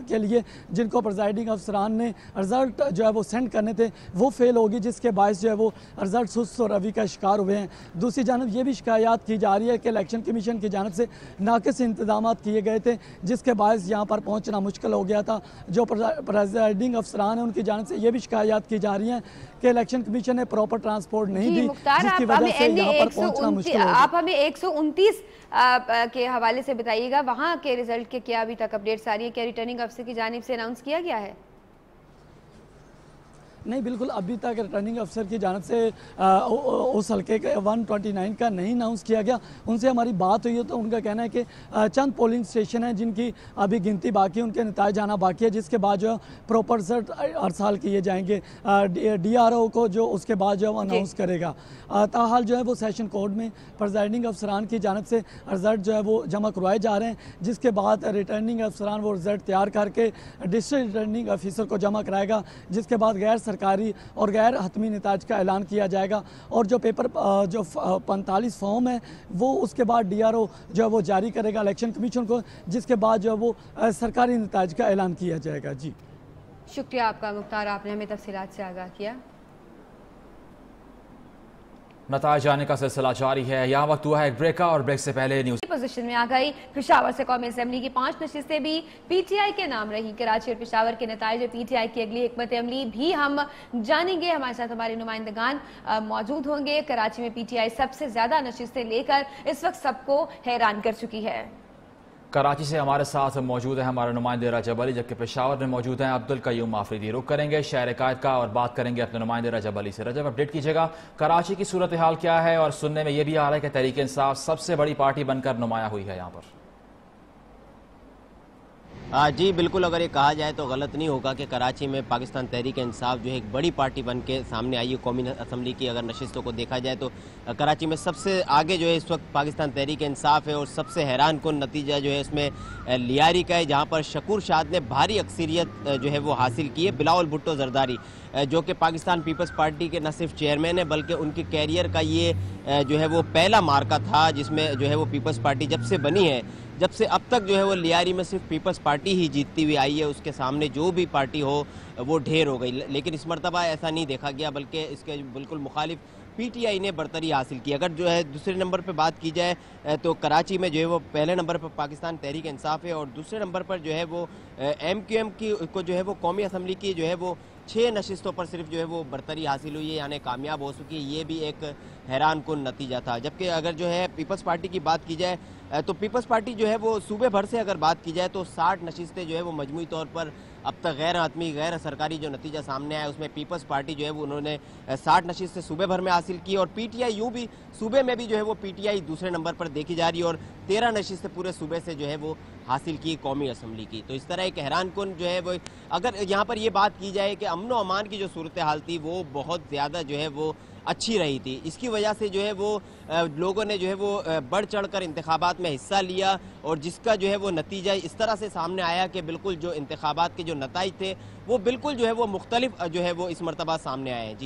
के लिए, जिनको प्रेजाइडिंग अफसरान ने रिज़ल्ट जो है वो सेंड करने थे, वो फेल होगी, जिसके बायस जो है वो रिज़ल्ट सुस्त रवि का शिकार हुए हैं। दूसरी जानब ये भी शिकायत की जा रही है कि इलेक्शन कमीशन की जानब से नाक़िस इंतजाम किए गए थे, जिसके बायस यहाँ पर पहुँचना मुश्किल हो गया था। जो प्रेजाइडिंग अफसरान हैं उनकी जानब से ये भी शिकायत की जा रही है कि इलेक्शन कमीशन ने प्रॉपर ट्रांसपोर्ट नहीं दी, जिसकी वजह से यहाँ पर पहुँचना मुश्किल हो गया। आप हमें 129 के हवाले से बताइएगा, वहाँ के रिजल्ट के क्या अभी तक अपडेट्स आ रही है? क्या रिटर्निंग अफसर की जानिब से अनाउंस किया गया है? नहीं, बिल्कुल अभी तक रिटर्निंग अफसर की जानब से उस हल्के के 129 का नहीं अनाउंस किया गया। उनसे हमारी बात हुई है तो उनका कहना है कि चंद पोलिंग स्टेशन हैं जिनकी अभी गिनती बाकी है, उनके नताइज आना बाकी है, जिसके बाद जो प्रॉपर रिजल्ट अरसाल किए जाएंगे DRO को, जो उसके बाद जो है अनाउंस करेगा। ताहाल जो है वो सेशन कोर्ट में प्रेजाइडिंग अफसरान की जानब से रिजल्ट जो है वो जमा करवाए जा रहे हैं, जिसके बाद रिटर्निंग अफसरान वो रिजल्ट तैयार करके डिस्ट्रिक्ट रिटर्निंग ऑफिसर को जमा कराएगा, जिसके बाद गैर सरकारी और गैर हतमी नताज का ऐलान किया जाएगा। और जो पेपर जो 45 फॉर्म है वो उसके बाद DRO जो है वो जारी करेगा इलेक्शन कमीशन को, जिसके बाद जो है वो सरकारी नताज का ऐलान किया जाएगा। जी शुक्रिया आपका मुख्तार, आपने हमें तफसीलात से आगाह किया। नताज आने का सिलसिला जारी है। यहाँ वक्त हुआ है एक ब्रेक का, और ब्रेक से पहले न्यूज पोजीशन में आ गई पेशावर से कौमी असेंबली की 5 नशिस्तें भी PTI के नाम रही। कराची और पेशावर के नताइज PTI की अगली हिकमत अमली भी हम जानेंगे। हमारे साथ हमारे नुमाइंदगान मौजूद होंगे। कराची में PTI सबसे ज्यादा नशिस्तें लेकर इस वक्त सबको हैरान कर चुकी है। कराची से हमारे साथ मौजूद है हमारे नुमाइंदे रजब अली, जबकि पेशावर में मौजूद हैं अब्दुल कयूम आफरीदी। रुक करेंगे शहर कायद का और बात करेंगे अपने नुमाइंदे रजब अली से। रजब, अपडेट कीजिएगा, कराची की सूरत हाल क्या है? और सुनने में यह भी आ रहा है कि तहरीक इंसाफ सबसे बड़ी पार्टी बनकर नुमाया हुई है यहाँ पर। जी बिल्कुल, अगर ये कहा जाए तो गलत नहीं होगा कि कराची में पाकिस्तान तहरीक इंसाफ जो है एक बड़ी पार्टी बन के सामने आई है। कौमी असम्बली की अगर नशिस्तों को देखा जाए तो कराची में सबसे आगे जो है इस वक्त पाकिस्तान तहरीक इंसाफ है, और सबसे हैरान कुन नतीजा जो है इसमें लियारी का है, जहाँ पर शकूर शाद ने भारी अक्सरियत जो है वो हासिल की है। बिलावल भुट्टो जरदारी जो कि पाकिस्तान पीपल्स पार्टी के न सिर्फ चेयरमैन है बल्कि उनके कैरियर का ये जो है वो पहला मार्का था जिसमें जो है वो पीपल्स पार्टी जब से बनी है, जब से अब तक जो है वो लियारी में सिर्फ पीपल्स पार्टी ही जीतती हुई आई है। उसके सामने जो भी पार्टी हो वो ढेर हो गई, लेकिन इस मरतबा ऐसा नहीं देखा गया, बल्कि इसके बिल्कुल मुखालिफ PTI ने बरतरी हासिल की। अगर जो है दूसरे नंबर पर बात की जाए तो कराची में जो है वो पहले नंबर पर पाकिस्तान तहरीक इंसाफ है, और दूसरे नंबर पर जो है वो MQM की को जो है वो कौमी असम्बली की जो है वो 6 नशिस्तों पर सिर्फ जो है वो बरतरी हासिल हुई है, यानी कामयाब हो चुकी है। ये भी एक हैरान कुन नतीजा था। जबकि अगर जो है पीपल्स पार्टी की बात की जाए तो पीपल्स पार्टी जो है वो सूबे भर से अगर बात की जाए तो 60 नशिस्तें जो है वो मजमूई तौर पर अब तक गैर आत्मी गैर सरकारी जो नतीजा सामने आया उसमें पीपल्स पार्टी जो है वो उन्होंने 60 नशिस्तें सूबे भर में हासिल की और पीटीआई यूं भी सूबे में भी जो है वो पीटीआई दूसरे नंबर पर देखी जा रही है और 13 नशिस्तें पूरे सूबे से जो है वो हासिल की कौमी असम्बली की। तो इस तरह एक हैरान कुन जो है वो अगर यहाँ पर ये बात की जाए कि अमन व अमान की जो सूरत हाल थी वो बहुत ज़्यादा जो है वो अच्छी रही थी। इसकी वजह से जो है वो लोगों ने जो है वो बढ़ चढ़ कर इंतखाबात में हिस्सा लिया और जिसका जो है वो नतीजा इस तरह से सामने आया कि बिल्कुल जो इंतखाबात के जो नताइज थे वो बिल्कुल जो है वो मुख्तलिफ जो है वो इस मरतबा सामने आए हैं।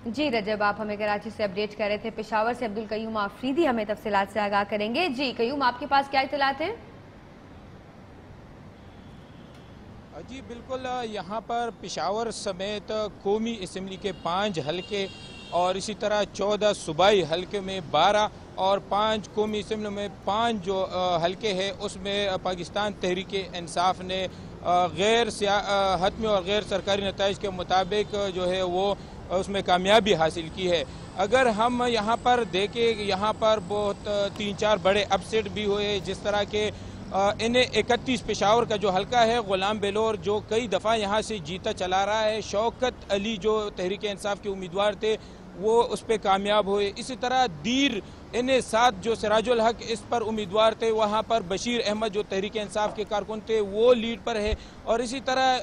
जी रजब, आप हमें कराची से अपडेट कर रहे थे। पेशावर से अब्दुल कयूम आफरीदी हमें तफसीलात से आगाह करेंगे। जी कयूम, आपके पास क्या इत्तलात है? जी बिल्कुल, यहाँ पर पेशावर समेत कौमी असम्बली के 5 हलके और इसी तरह 14 सूबाई हलके में 12 और 5 कौमी असम्बली में 5 जो हलके हैं उसमें पाकिस्तान तहरीक इंसाफ ने गैर हतमी और गैर सरकारी नताइज के मुताबिक जो है वो उसमें कामयाबी हासिल की है। अगर हम यहाँ पर देखें, यहाँ पर बहुत 3-4 बड़े अपसेट भी हुए, जिस तरह के इन्हें 31 पेशावर का जो हलका है गुलाम बेलोर जो कई दफ़ा यहाँ से जीता चला रहा है, शौकत अली जो तहरीक इंसाफ के उम्मीदवार थे वो उस पर कामयाब हुए। इसी तरह दीर इन्हें 7 जो सिराजुल हक इस पर उम्मीदवार थे, वहाँ पर बशीर अहमद जो तहरीक इंसाफ के कारकुन थे वो लीड पर है। और इसी तरह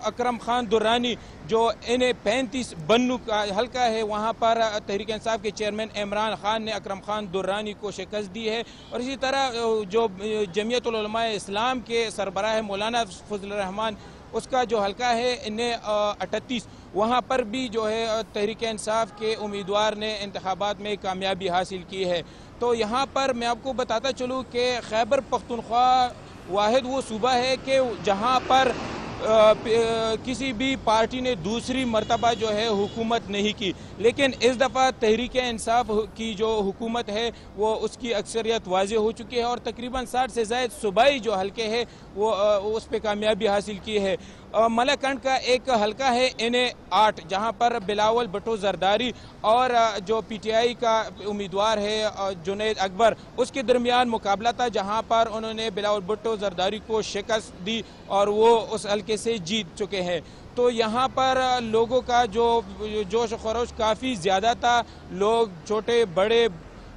अकरम खान दुर्रानी जो इन्हें 35 बन्नू का हलका है, वहाँ पर तहरीक इंसाफ के चेयरमैन इमरान खान ने अकरम खान दुर्रानी को शिकस्त दी है। और इसी तरह जो जमीयत उल उलमा इस्लाम के सरबराह मौलाना फजल रहमान उसका जो हलका है इन्हें 38, वहाँ पर भी जो है तहरीक इंसाफ के उम्मीदवार ने इंतखाबात में कामयाबी हासिल की है। तो यहाँ पर मैं आपको बताता चलूँ कि खैबर पख्तूनख्वा वाहिद वो सूबा है कि जहाँ पर किसी भी पार्टी ने दूसरी मरतबा जो है हुकूमत नहीं की, लेकिन इस दफ़ा तहरीक इंसाफ की जो हुकूमत है वो उसकी अक्सरियत वाज़ेह हो चुकी है और तकरीबन 60 से ज़ायद सूबाई जो हलके हैं वो उस पर कामयाबी हासिल की है। मलाकंड का एक हलका है NA-8 जहां पर बिलावल भुट्टो जरदारी और जो PTI का उम्मीदवार है जुनैद अकबर उसके दरमियान मुकाबला था, जहां पर उन्होंने बिलावल भुट्टो जरदारी को शिकस्त दी और वो उस हलके से जीत चुके हैं। तो यहाँ पर लोगों का जो जोश खरोश काफ़ी ज़्यादा था, लोग छोटे बड़े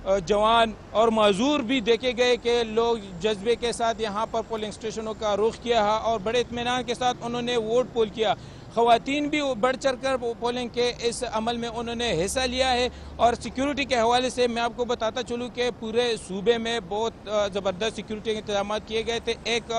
जवान और माजूर भी देखे गए कि लोग जज्बे के साथ यहाँ पर पोलिंग स्टेशनों का रुख किया और बड़े इत्मीनान के साथ उन्होंने वोट पोल किया। ख़वातीन भी बढ़ चढ़ कर पोलिंग के इस अमल में उन्होंने हिस्सा लिया है। और सिक्योरिटी के हवाले से मैं आपको बताता चलूँ कि पूरे सूबे में बहुत ज़बरदस्त सिक्योरिटी के इंतजाम किए गए थे। एक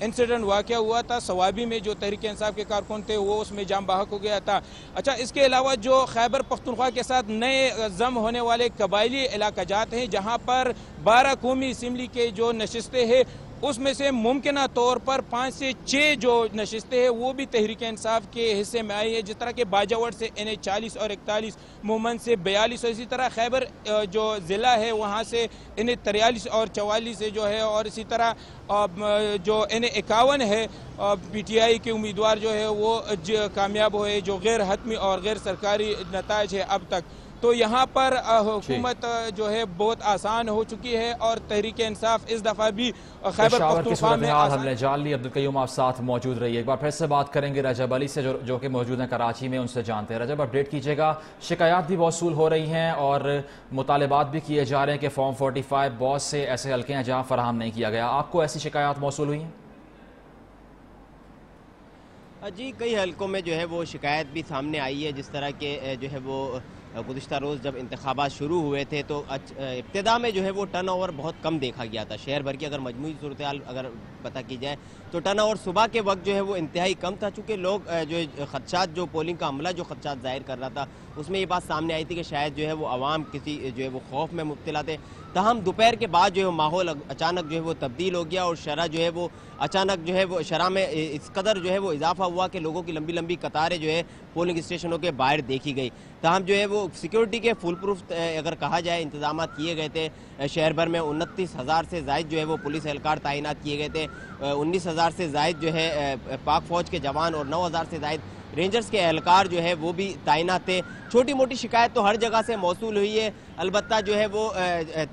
इंसिडेंट वाक़या हुआ था सवाबी में, जो तहरीक इंसाफ के कारकुन थे वो उसमें जाम बहक हो गया था। अच्छा, इसके अलावा जो खैबर पख्तूनख्वा के साथ नए जम होने वाले कबायली इलाका जात हैं, जहाँ पर 12 कौमी असम्बली के जो नशिस्तें हैं उसमें से मुमकिना तौर पर 5 से 6 जो नशिस्तें हैं वो भी तहरीक इंसाफ के हिस्से में आई है, जिस तरह के बाजावर से NA-40 और 41, मोमन से 42 और इसी तरह खैबर जो ज़िला है वहाँ से NA-43 और 44 से जो है, और इसी तरह जो NA-51 है PTI के उम्मीदवार जो है वो कामयाब हुए, जो गैर हतमी और गैर सरकारी नताइज है अब तक। तो यहाँ पर हुकूमत जो है बहुत आसान हो चुकी है और तहरीक इंसाफ इस दफ़ा भी खैबर पख्तूनख्वा में हमने जान ली। अब्दुल कयूम आप साथ मौजूद रहिए। एक बार फिर से बात करेंगे रजब अली से जो कि मौजूद हैं कराची में, उनसे जानते हैं। रजब, अपडेट कीजिएगा। शिकायत भी मौसूल हो रही हैं और मुतालबात भी किए जा रहे हैं कि फॉर्म 45 बहुत से ऐसे हल्के हैं जहाँ फराहम नहीं किया गया। आपको ऐसी शिकायत मौसूल हुई हैं? जी, कई हलकों में जो है वो शिकायत भी सामने आई है। जिस तरह के जो है वो गुज़िश्ता रोज़ जब इंतखाबात शुरू हुए थे तो इब्तिदा में जो है वो टर्नओवर बहुत कम देखा गया था। शहर भर की अगर मजमूई सूरत हाल अगर पता की जाए तो टर्नओवर सुबह के वक्त जो है वो इंतहाई कम था, चूँकि लोग जो खदशात जो पोलिंग का अमला जो खदशात ज़ाहिर कर रहा था उसमें ये बात सामने आई थी कि शायद जो है वो आवाम किसी जो है वो खौफ में मुब्तला थे। तहम दोपहर के बाद जो है माहौल अचानक जो है वो तब्दील हो गया और शरह जो है वो अचानक जो है वो शरह में इस कदर जो है वो इजाफा हुआ कि लोगों की लंबी लंबी कतारें जो है पोलिंग स्टेशनों के बाहर देखी गई। तहम जो है वो सिक्योरिटी के फुल प्रूफ अगर कहा जाए इंतजाम किए गए थे। शहर भर में 29,000 से ज़ायद जो है वो पुलिस एहलकार तैनात किए गए थे। 19,000 से ज़ायद जो है पाक फ़ौज के जवान और 9,000 से ज़ायद रेंजर्स के एहलकार जो है वो भी तैनात थे। छोटी मोटी शिकायत तो हर जगह से मौसूल हुई है, अलबत्ता जो है वो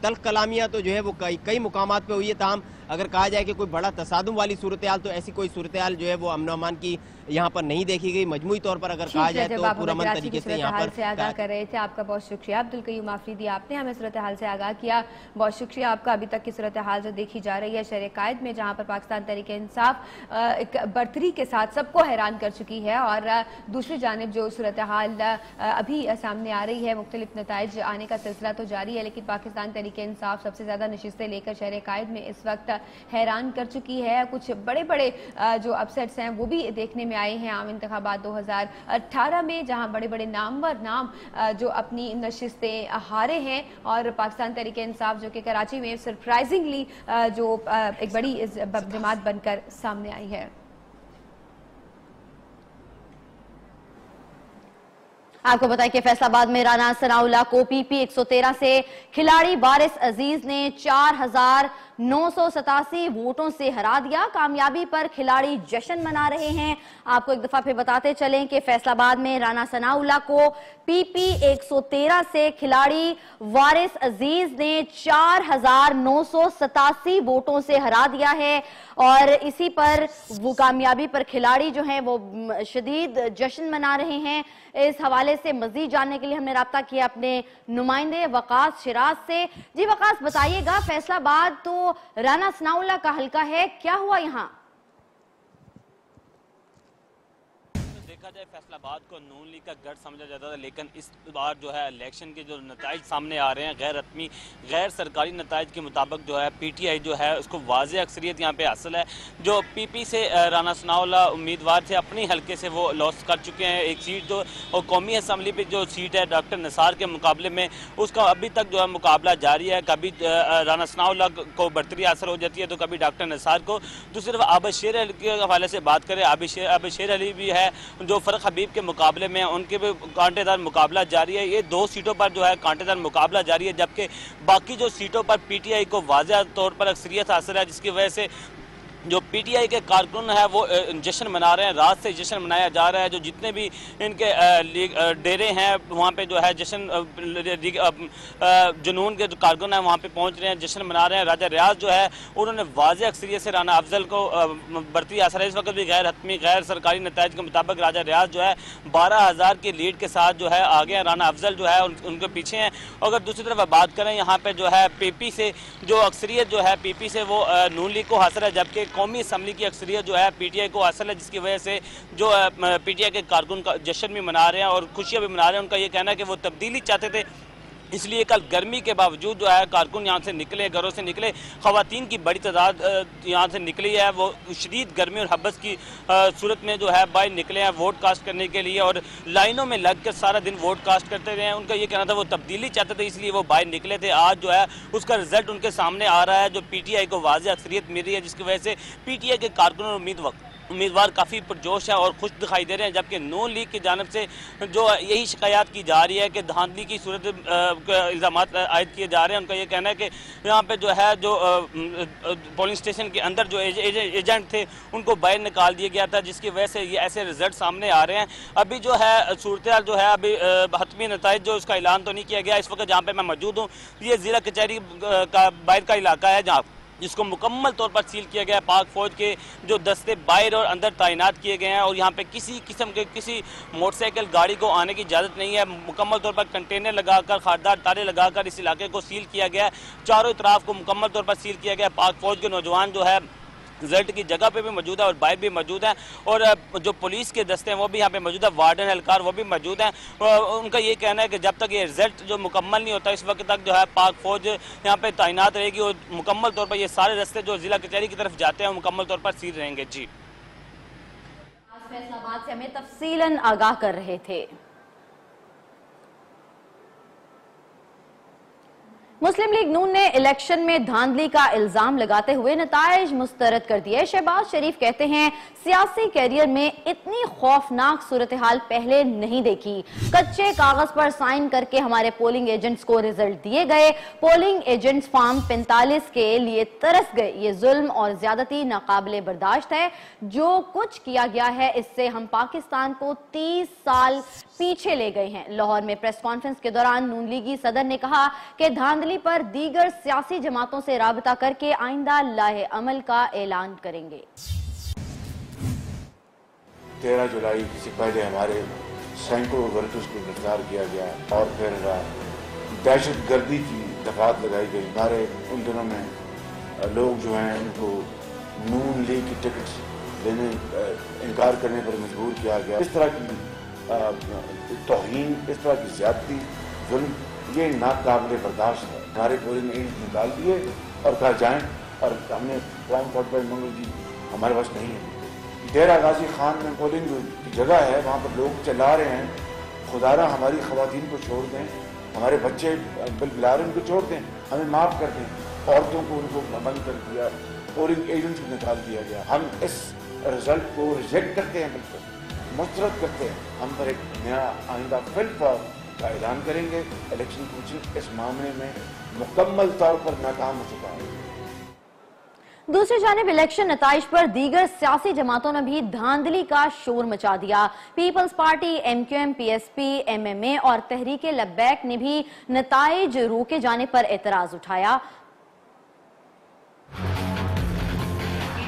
तल्ख कलामियाँ तो जो है वो कई मुकामात पे हुई है। ताहम अगर कहा जाए कि कोई बड़ा तसादुम वाली सूरत हाल, तो ऐसी कोई सूरत हाल जो है वो अमन अमान की यहाँ पर नहीं देखी गई। मजमूई तौर पर अगर कहा जाए तो पुरअमन तरीके से यहाँ पर से आगाह कर रहे थे। आपका बहुत शुक्रिया अब्दुल कयूम आफरीदी, आपने हमें सूरत हाल से आगाह किया। बहुत शुक्रिया आपका। अभी तक की सूरत हाल जो देखी जा रही है शहर कायद में, जहाँ पर पाकिस्तान तहरीक इंसाफ एक बर्तरी के साथ सबको हैरान कर चुकी है, और दूसरी जानिब जो सूरत हाल अभी सामने आ रही है, मुख्तलिफ नताइज आने का सिलसिला तो जारी है, लेकिन पाकिस्तान तहरीक इंसाफ सबसे ज्यादा नशिस्तें लेकर शहर कायद में इस वक्त हैरान कर चुकी है। कुछ बड़े बड़े जो अपसेट्स हैं वो भी देखने में आए हैं आम इंतखाबात 2018 में, जहां बड़े बड़े नामवर नाम जो अपनी नशिस्तें हारे हैं, और पाकिस्तान तहरीक इंसाफ जो कि कराची में सरप्राइजिंगली जो एक बड़ी जमात बनकर सामने आई है। आपको बताएं कि फैसलाबाद में राना सनाउल्लाह को पीपी 113 से खिलाड़ी वारिस अजीज ने 4987 वोटों से हरा दिया। कामयाबी पर खिलाड़ी जश्न मना रहे हैं। आपको एक दफा फिर बताते चलें कि फैसलाबाद में राना सनाउल्लाह को पीपी 113 से खिलाड़ी वारिस अजीज ने 4987 वोटों से हरा दिया है, और इसी पर वो कामयाबी पर खिलाड़ी जो हैं वो शदीद जश्न मना रहे हैं। इस हवाले से मजीद जानने के लिए हमने राब्ता किया अपने नुमाइंदे वकास शिराज से। जी वकास, बताइएगा, फैसलाबाद तो राना सनाउल्लाह का हल्का है, क्या हुआ यहाँ? देखा जाए फैसलाबाद को नून लीग का गढ़ समझा जाता था, लेकिन इस बार जो है इलेक्शन के जो नताइज सामने आ रहे हैं गैर रत्मी गैर सरकारी नताइज के मुताबिक जो है पीटीआई जो है उसको वाज़ेह अक्सरियत यहाँ पे हासिल है। जो पीपी से राना सनाउल्लाह उम्मीदवार थे, अपनी हल्के से वो लॉस कर चुके हैं एक सीट, जो और कौमी असम्बली पे जो सीट है डॉक्टर निसार के मुकाबले में उसका अभी तक जो है मुकाबला जारी है। कभी राना सनाउल्लाह को बर्तरी हासिल हो जाती है तो कभी डॉक्टर निसार को। दूसरी तरफ आबिद शेर अली के हवाले से बात करें, आबिद शेर अली भी है जो फ़र्क हबीब के मुकाबले में उनके भी कांटेदार मुकाबला जारी है। ये 2 सीटों पर जो है कांटेदार मुकाबला जारी है, जबकि बाकी जो सीटों पर पीटीआई को वाज़ेह तौर पर अक्सरियत हासिल है, जिसकी वजह से जो पीटीआई के कारकुन है वो जश्न मना रहे हैं। रात से जश्न मनाया जा रहा है। जो जितने भी इनके डेरे हैं वहाँ पे जो है जश्न जुनून के जो कारकुन हैं वहाँ पे पहुँच रहे हैं, जश्न मना रहे हैं। राजा रियाज जो है उन्होंने वाज़ेह अक्सरियत से राना अफजल को बर्तरी हासिल है। इस वक्त भी गैर हतमी गैर सरकारी नताइज के मुताबिक राजा रियाज जो है 12,000 की लीड के साथ जो है आगे हैं। राना अफजल जो है उनके पीछे हैं। अगर दूसरी तरफ बात करें यहाँ पे जो है पीपी से जो अक्सरियत जो है पीपी से वो नून लीग को हासिल है, जबकि कौमी असम्बली की अक्सरियत जो है पीटीआई को हासिल है, जिसकी वजह से जो पीटीआई के कारकुन का जश्न भी मना रहे हैं और खुशियां भी मना रहे हैं। उनका ये कहना है कि वो तब्दीली चाहते थे, इसलिए कल गर्मी के बावजूद जो है कारकुन यहाँ से निकले, घरों से निकले। ख़वातीन की बड़ी तादाद यहाँ से निकली है, वो शदीद गर्मी और हब्बस की सूरत में जो है बाहर निकले हैं वोट कास्ट करने के लिए, और लाइनों में लग कर सारा दिन वोट कास्ट करते रहे हैं। उनका ये कहना था वो तब्दीली चाहते थे, इसलिए वो बाहर निकले थे। आज जो है उसका रिजल्ट उनके सामने आ रहा है, जो पीटीआई को वाज़ेह अक्सरियत मिल रही है, जिसकी वजह से पीटीआई के कारकुन और उम्मीदवार काफ़ी पुरजोश है और खुश दिखाई दे रहे हैं। जबकि नून लीग की जानिब से जो यही शिकायत की जा रही है कि धांधली की सूरत इल्ज़ाम आयद किए जा रहे हैं। उनका ये कहना है कि यहाँ पे जो है जो पोलिंग स्टेशन के अंदर जो एजेंट थे उनको बाहर निकाल दिया गया था, जिसकी वजह से ये ऐसे रिजल्ट सामने आ रहे हैं। अभी जो है सूरत जो है अभी हतमी नताइज जो उसका ऐलान तो नहीं किया गया। इस वक्त जहाँ पर मैं मौजूद हूँ ये ज़िला कचहरी का बाहर का इलाका है, जहाँ जिसको मुकम्मल तौर पर सील किया गया है। पाक फौज के जो दस्ते बाहर और अंदर तैनात किए गए हैं और यहाँ पे किसी किस्म के किसी मोटरसाइकिल गाड़ी को आने की इजाज़त नहीं है। मुकम्मल तौर पर कंटेनर लगाकर खारदार तारे लगाकर इस इलाके को सील किया गया है। चारों तरफ को मुकम्मल तौर पर सील किया गया है। पाक फौज के नौजवान जो है रिजल्ट की जगह पे भी मौजूद है और बाहर भी मौजूद हैं, और जो पुलिस के दस्ते हैं वो भी यहाँ पे मौजूद है, वार्डन एहलकार वो भी मौजूद हैं। उनका ये कहना है कि जब तक ये रिजल्ट जो मुकम्मल नहीं होता इस वक्त तक जो है पाक फौज यहाँ पे तैनात रहेगी और मुकम्मल तौर पर ये सारे रास्ते जो जिला कचहरी की तरफ जाते हैं मुकम्मल तौर पर सील रहेंगे। जी, फैसलाबाद से हमें तफसीलन आगाह कर रहे थे। मुस्लिम लीग नून ने इलेक्शन में धांधली का इल्जाम लगाते हुए नताइज मुस्तरद कर दिए। शहबाज शरीफ कहते हैं सियासी कैरियर में इतनी खौफनाक सूरत हाल पहले नहीं देखी। कच्चे कागज पर साइन करके हमारे पोलिंग एजेंट्स को रिजल्ट दिए गए। पोलिंग एजेंट्स फॉर्म 45 के लिए तरस गए। ये जुल्म और ज्यादती नाकाबिले बर्दाश्त है। जो कुछ किया गया है इससे हम पाकिस्तान को 30 साल पीछे ले गए हैं। लाहौर में प्रेस कॉन्फ्रेंस के दौरान नून लीगी सदर ने कहा कि धांधली पर दीगर सियासी जमातों से राबता करके आइंदा लाहे अमल का ऐलान करेंगे। 13 जुलाई से पहले हमारे सैकड़ों वर्कर्स को गिरफ्तार किया गया और फिर दहशत गर्दी की दफात लगाई गई। हमारे उन दिनों में लोग जो हैं उनको नून लीग की टिकट देने इनकार करने पर मजबूर किया गया। इस तरह की तौहीन, इस तरह की ज्यादती, जुल्म, ये नाकाबिले बर्दाश्त है। हमारे पोलिंग एजेंट निकाल दिए और कहा जाएं, और हमने क्राइम कोर्ट पर मंगल जी हमारे पास नहीं है। डेरा गाजी खान में पोलिंग की जगह है, वहाँ पर लोग चला रहे हैं। खुदारा हमारी खवातीन को छोड़ दें, हमारे बच्चे बिला रहे उनको छोड़ दें, हमें माफ़ कर दें। औरतों को उनको बंद कर दिया, पोलिंग एजेंट्स को निकाल दिया गया। हम इस रिजल्ट को रिजेक्ट करते हैं, बिल्कुल मुस्तरद करते हैं। हम पर एक नया आइंदा फिलहाल का ऐलान करेंगे। इलेक्शन कमीशन इस मामले में मुकम्मल तौर पर नाकाम हो चुका है। दूसरी जानिब इलेक्शन नताइज पर दीगर सियासी जमातों ने भी धांधली का शोर मचा दिया। Peoples Party, MQM, PSP, MMA और तहरीके लब्बैक ने भी नताइज रोके जाने पर एतराज उठाया।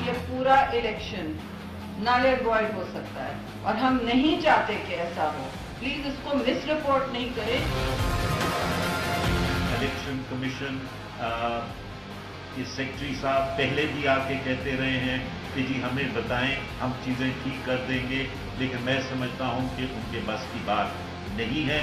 ये पूरा इलेक्शन नल एंड वॉइड हो सकता है और हम नहीं चाहते कि ऐसा हो। प्लीज इसको मिस रिपोर्ट नहीं करें। इलेक्शन कमीशन के सेक्रेटरी साहब पहले भी आके कहते रहे हैं कि जी हमें बताएं, हम चीजें ठीक कर देंगे, लेकिन मैं समझता हूं कि उनके बस की बात नहीं है।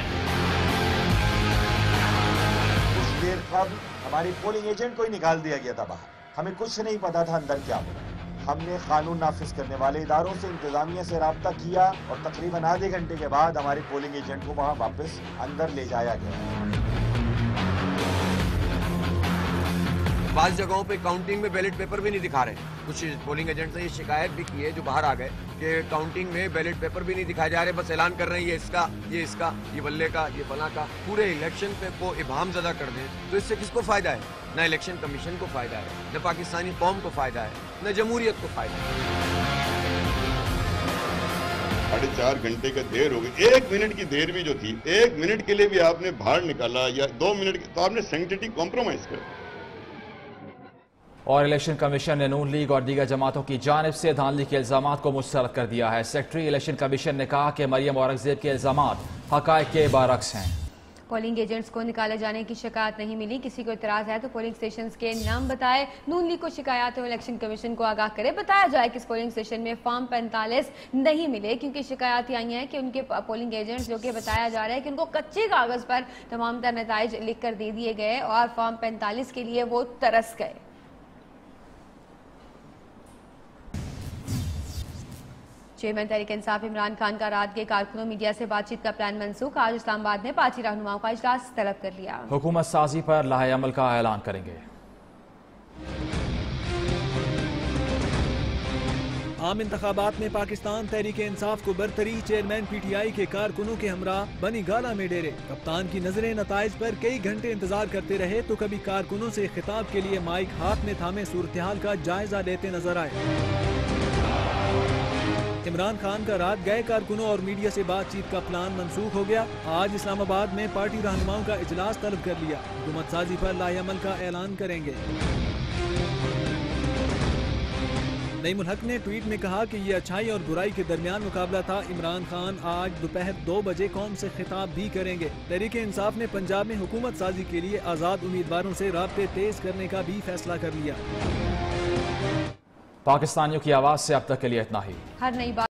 कुछ देर कबल हमारी पोलिंग एजेंट को ही निकाल दिया गया था बाहर। हमें कुछ नहीं पता था अंदर क्या हो रहा है। हमने कानून नाफिज करने वाले इदारों से, इंतजामिया से राब्ता किया और तकरीबन आधे घंटे के बाद हमारे पोलिंग एजेंट को वहां वापस अंदर ले जाया गया। बाज़ जगहों पे काउंटिंग में बैलेट पेपर भी नहीं दिखा रहे। कुछ पोलिंग एजेंट से ये शिकायत भी की है जो बाहर आ गए कि काउंटिंग में बैलेट पेपर भी नहीं दिखाए जा रहे, बस ऐलान कर रहे हैं ये इसका, ये इसका, ये बल्ले का, ये फला का। पूरे इलेक्शन पे को इबाम ज़दा कर दें तो इससे किसको फायदा है? न इलेक्शन कमीशन को फायदा है, न पाकिस्तानी कौम को फायदा है, न जमहूरियत को फायदा है। 4.5 घंटे का देर हो गई। 1 मिनट की देर भी जो थी, 1 मिनट के लिए भी आपने बाहर निकाला या 2 मिनट, तो आपने सैंक्टिटी कॉम्प्रोमाइज कर दिया। और इलेक्शन कमीशन ने नून लीग और दीगर जमातों की जानिब से धांधली के इल्जाम को मुस्तरद कर दिया है। सेक्रेटरी इलेक्शन कमीशन ने कहा कि मरियम औरंगजेब के इल्जाम हकायक के बरअक्स हैं। पोलिंग एजेंट्स को निकाले जाने की शिकायत नहीं मिली। किसी को इतराज है तो पोलिंग स्टेशन के नाम बताए। नून लीग को शिकायत हो इलेक्शन कमीशन को आगाह करे। बताया जाए कि इस पोलिंग स्टेशन में फॉर्म 45 नहीं मिले, क्योंकि शिकायत आई है कि उनके पोलिंग एजेंट्स, जो कि बताया जा रहा है कि उनको कच्चे कागज पर तमाम तर नताइज लिख कर दे दिए गए और फॉर्म 45 के लिए वो तरस गए। चेयरमैन तहरीक इंसाफ इमरान खान का रात के कारकुनों मीडिया से बातचीत का प्लान मनसूख। आज इस्लामाबाद में पार्टी रहनुमाओं का इजलास तलब कर लिया। हुकूमत साजी पर लाहे अमल का ऐलान करेंगे। आम इंतखाबात में पाकिस्तान तहरीक इंसाफ को बरतरी। चेयरमैन PTI के कारकुनों के हमरा बनी गाला में डेरे। कप्तान की नजरें नताइज पर कई घंटे इंतजार करते रहे तो कभी कारकुनों से खिताब के लिए माइक हाथ में थामे सूरत-ए-हाल का जायजा लेते नजर आए। इमरान खान का रात गए कारकुनों और मीडिया से बातचीत का प्लान मंसूख हो गया। आज इस्लामाबाद में पार्टी रहनुमाओं का इजलास तलब कर लिया। हुकूमत साजी पर लाहेअमल का ऐलान करेंगे। नईमुल हक ने ट्वीट में कहा कि ये अच्छाई और बुराई के दरमियान मुकाबला था। इमरान खान आज दोपहर 2 बजे कौम से खिताब भी करेंगे। तहरीक इंसाफ ने पंजाब में हुकूमत साजी के लिए आज़ाद उम्मीदवारों से राब्ते तेज करने का भी फैसला कर लिया। पाकिस्तानियों की आवाज से अब तक के लिए इतना ही। हर नई बात